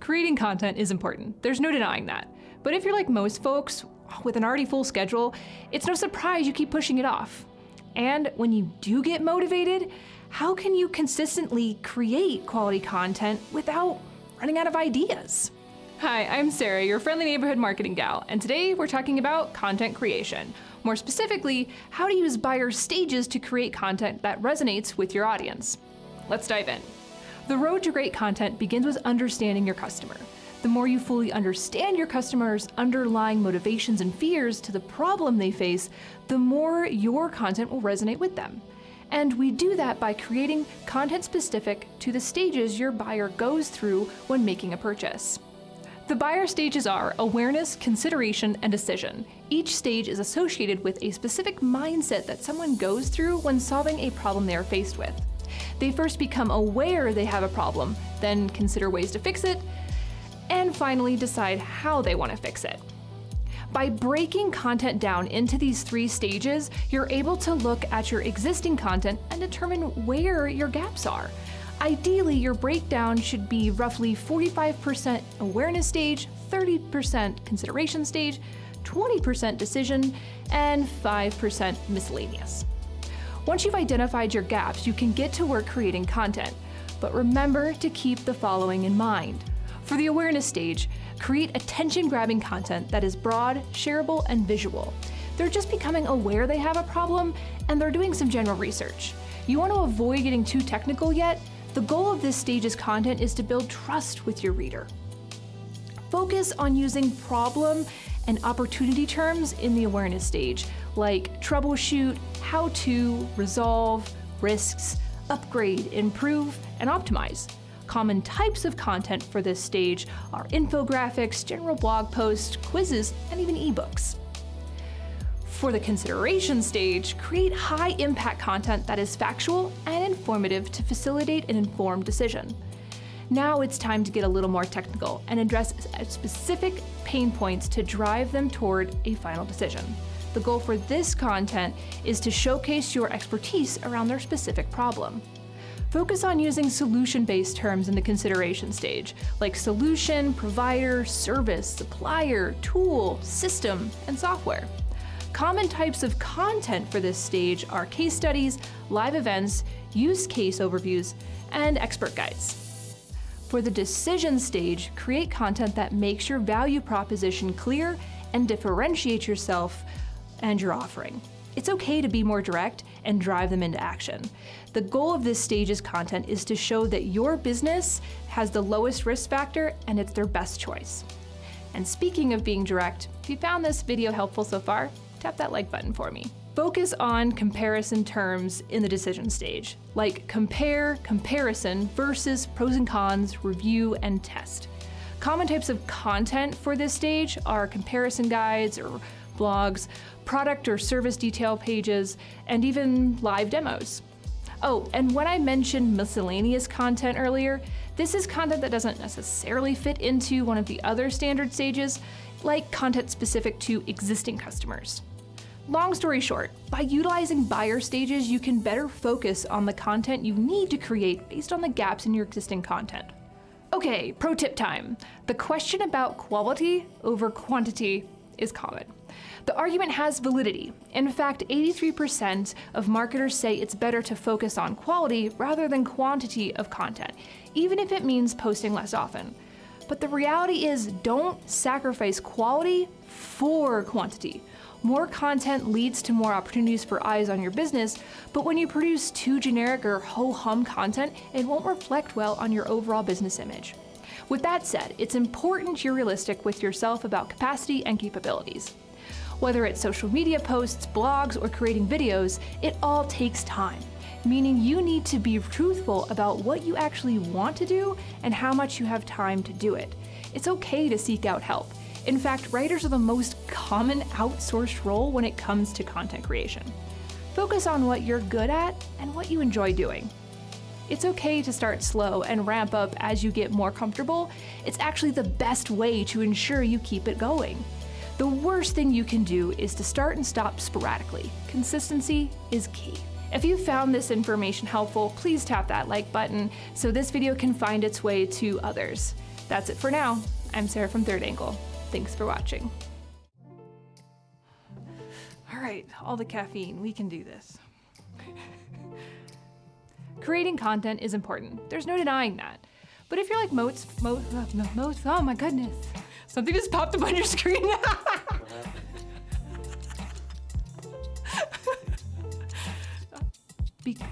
Creating content is important, there's no denying that. But if you're like most folks, with an already full schedule, it's no surprise you keep pushing it off. And when you do get motivated, how can you consistently create quality content without running out of ideas? Hi, I'm Sarah, your friendly neighborhood marketing gal, and today we're talking about content creation. More specifically, how to use buyer stages to create content that resonates with your audience. Let's dive in. The road to great content begins with understanding your customer. The more you fully understand your customers' underlying motivations and fears to the problem they face, the more your content will resonate with them. And we do that by creating content specific to the stages your buyer goes through when making a purchase. The buyer stages are awareness, consideration, and decision. Each stage is associated with a specific mindset that someone goes through when solving a problem they are faced with. They first become aware they have a problem, then consider ways to fix it, and finally decide how they want to fix it. By breaking content down into these three stages, you're able to look at your existing content and determine where your gaps are. Ideally, your breakdown should be roughly 45% awareness stage, 30% consideration stage, 20% decision, and 5% miscellaneous. Once you've identified your gaps, you can get to work creating content. But remember to keep the following in mind. For the awareness stage, create attention-grabbing content that is broad, shareable, and visual. They're just becoming aware they have a problem, and they're doing some general research. You want to avoid getting too technical yet? The goal of this stage's content is to build trust with your reader. Focus on using problem and opportunity terms in the awareness stage, like troubleshoot, how to, resolve, risks, upgrade, improve, and optimize. Common types of content for this stage are infographics, general blog posts, quizzes, and even ebooks. For the consideration stage, create high-impact content that is factual and informative to facilitate an informed decision. Now it's time to get a little more technical and address specific pain points to drive them toward a final decision. The goal for this content is to showcase your expertise around their specific problem. Focus on using solution-based terms in the consideration stage, like solution, provider, service, supplier, tool, system, and software. Common types of content for this stage are case studies, live events, use case overviews, and expert guides. For the decision stage, create content that makes your value proposition clear and differentiates yourself and your offering. It's okay to be more direct and drive them into action. The goal of this stage's content is to show that your business has the lowest risk factor and it's their best choice. And speaking of being direct, if you found this video helpful so far, tap that like button for me. Focus on comparison terms in the decision stage, like compare, comparison, versus, pros and cons, review, and test. Common types of content for this stage are comparison guides or blogs, product or service detail pages, and even live demos. Oh, and when I mentioned miscellaneous content earlier, this is content that doesn't necessarily fit into one of the other standard stages, like content specific to existing customers. Long story short, by utilizing buyer stages, you can better focus on the content you need to create based on the gaps in your existing content. Okay, pro tip time. The question about quality over quantity is common. The argument has validity. In fact, 83% of marketers say it's better to focus on quality rather than quantity of content, even if it means posting less often. But the reality is, don't sacrifice quality for quantity. More content leads to more opportunities for eyes on your business, but when you produce too generic or ho-hum content, it won't reflect well on your overall business image. With that said, it's important you're realistic with yourself about capacity and capabilities. Whether it's social media posts, blogs, or creating videos, it all takes time, meaning you need to be truthful about what you actually want to do and how much you have time to do it. It's okay to seek out help. In fact, writers are the most common outsourced role when it comes to content creation. Focus on what you're good at and what you enjoy doing. It's okay to start slow and ramp up as you get more comfortable. It's actually the best way to ensure you keep it going. The worst thing you can do is to start and stop sporadically. Consistency is key. If you found this information helpful, please tap that like button so this video can find its way to others. That's it for now. I'm Sarah from Third Angle. Thanks for watching. All right, all the caffeine, we can do this. Creating content is important. There's no denying that. But if you're like most, oh my goodness. Something just popped up on your screen.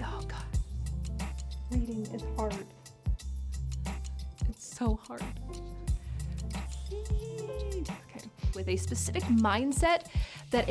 Oh God. Reading is hard. It's so hard. Okay. With a specific mindset that